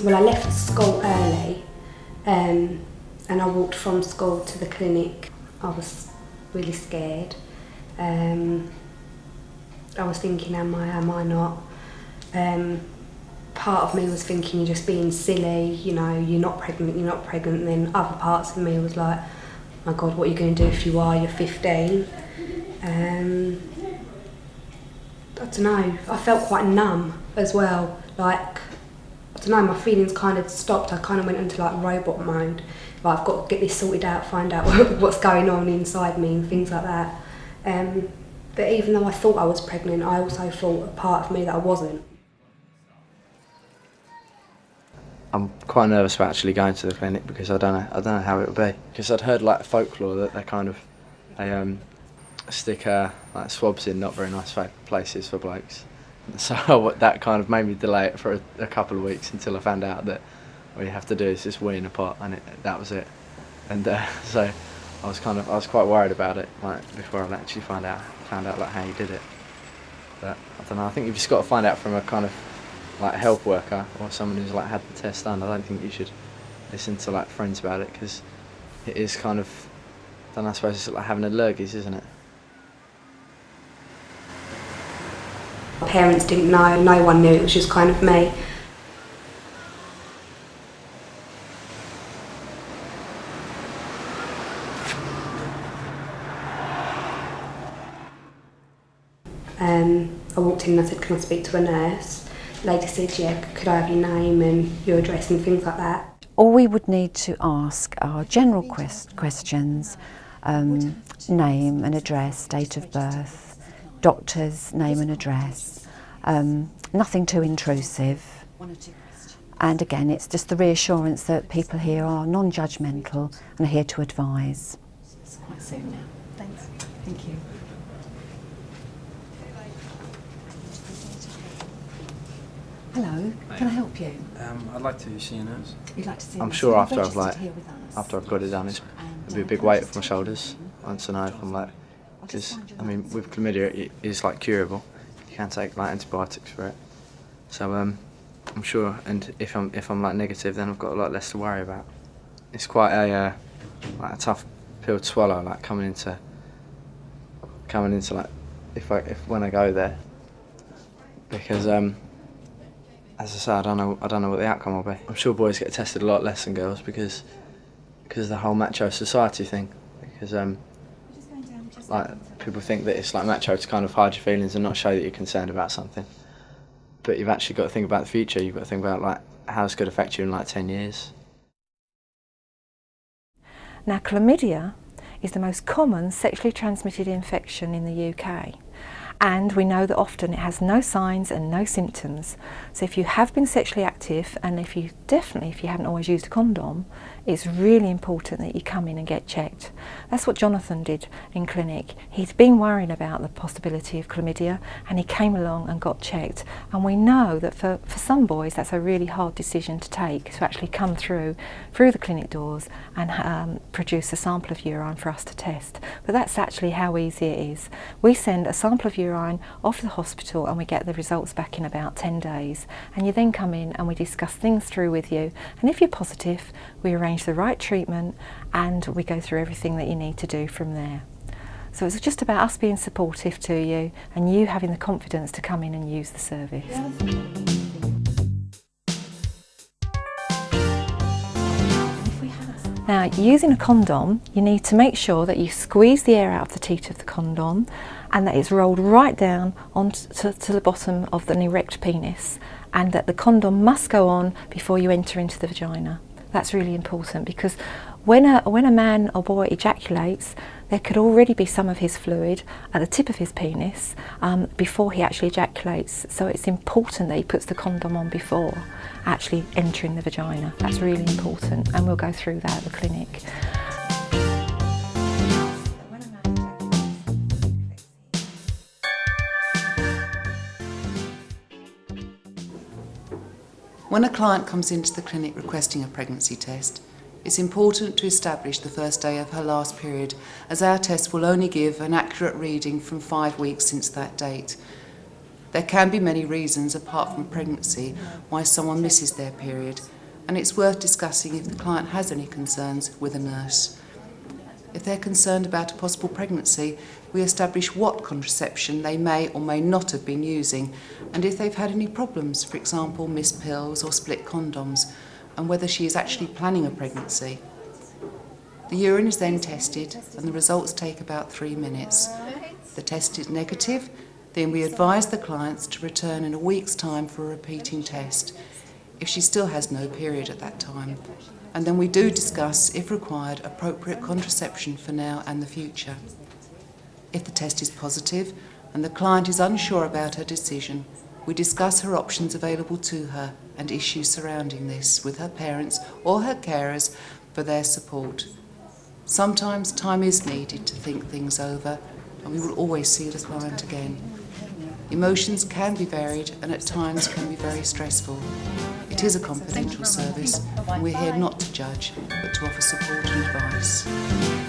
Well, I left school early and I walked from school to the clinic. I was really scared. I was thinking, am I not? Part of me was thinking, you're just being silly, you know, you're not pregnant. And then other parts of me was like, my God, what are you going to do if you are? You're 15. I don't know, I felt quite numb as well. Like, I don't know, my feelings kind of stopped. I kind of went into like robot mode. Like, I've got to get this sorted out, find out what's going on inside me and things like that. But even though I thought I was pregnant, I also thought a part of me that I wasn't. I'm quite nervous about actually going to the clinic because I don't know how it would be. Because I'd heard like folklore that they stick like swabs in not very nice places for blokes. So that kind of made me delay it for a couple of weeks until I found out that all you have to do is just wee in a pot, and that was it. And so I was quite worried about it, like before I actually found out like how you did it. But I don't know. I think you've just got to find out from a kind of like health worker or someone who's like had the test done. I don't think you should listen to like friends about it, because it is kind of, I don't know, I suppose it's like having allergies, isn't it? My parents didn't know, no one knew, it was just kind of me. I walked in and I said, can I speak to a nurse? The lady said, yeah, could I have your name and your address and things like that. All we would need to ask are general questions, name and address, date of birth, doctor's name and address, nothing too intrusive. And again, it's just the reassurance that people here are non-judgmental and are here to advise. It's quite soon now. Thanks. Thank you. Hello, can I help you? I'd like to see a nurse. You'd like to see I'm us? sure You're after registered here with us. I've got it done, it'll be a big weight off my shoulders. I want to know if I'm like, because I mean with chlamydia it is like curable. You can take like antibiotics for it. So I'm sure, and if I'm like negative, then I've got a lot less to worry about. It's quite a like a tough pill to swallow, like coming into like when I go there, because as I say, I don't know what the outcome will be. I'm sure boys get tested a lot less than girls because of the whole macho society thing. Because like people think that it's like macho to kind of hide your feelings and not show that you're concerned about something. But you've actually got to think about the future. You've got to think about like how it's going to affect you in like 10 years. Now, chlamydia is the most common sexually transmitted infection in the UK. And we know that often it has no signs and no symptoms. So if you have been sexually active, and if you haven't always used a condom, it's really important that you come in and get checked. That's what Jonathan did in clinic. He'd been worrying about the possibility of chlamydia, and he came along and got checked. And we know that for some boys that's a really hard decision to take, to actually come through the clinic doors and produce a sample of urine for us to test. But that's actually how easy it is. We send a sample of urine off to the hospital and we get the results back in about 10 days. And you then come in and we discuss things through with you. And if you're positive, we arrange the right treatment and we go through everything that you need to do from there. So it's just about us being supportive to you and you having the confidence to come in and use the service. Now, using a condom, you need to make sure that you squeeze the air out of the teat of the condom and that it's rolled right down to the bottom of an erect penis, and that the condom must go on before you enter into the vagina. That's really important because when a man or boy ejaculates, there could already be some of his fluid at the tip of his penis before he actually ejaculates. So it's important that he puts the condom on before actually entering the vagina. That's really important, and we'll go through that at the clinic. When a client comes into the clinic requesting a pregnancy test, it's important to establish the first day of her last period, as our test will only give an accurate reading from 5 weeks since that date. There can be many reasons, apart from pregnancy, why someone misses their period, and it's worth discussing if the client has any concerns with a nurse. If they're concerned about a possible pregnancy, we establish what contraception they may or may not have been using, and if they've had any problems, for example, missed pills or split condoms, and whether she is actually planning a pregnancy. The urine is then tested, and the results take about 3 minutes. If the test is negative, then we advise the clients to return in a week's time for a repeating test, if she still has no period at that time. And then we do discuss, if required, appropriate contraception for now and the future. If the test is positive and the client is unsure about her decision, we discuss her options available to her and issues surrounding this with her parents or her carers for their support. Sometimes time is needed to think things over, and we will always see the client again. Emotions can be varied and at times can be very stressful. It is a confidential service, and we're here not to judge, but to offer support and advice.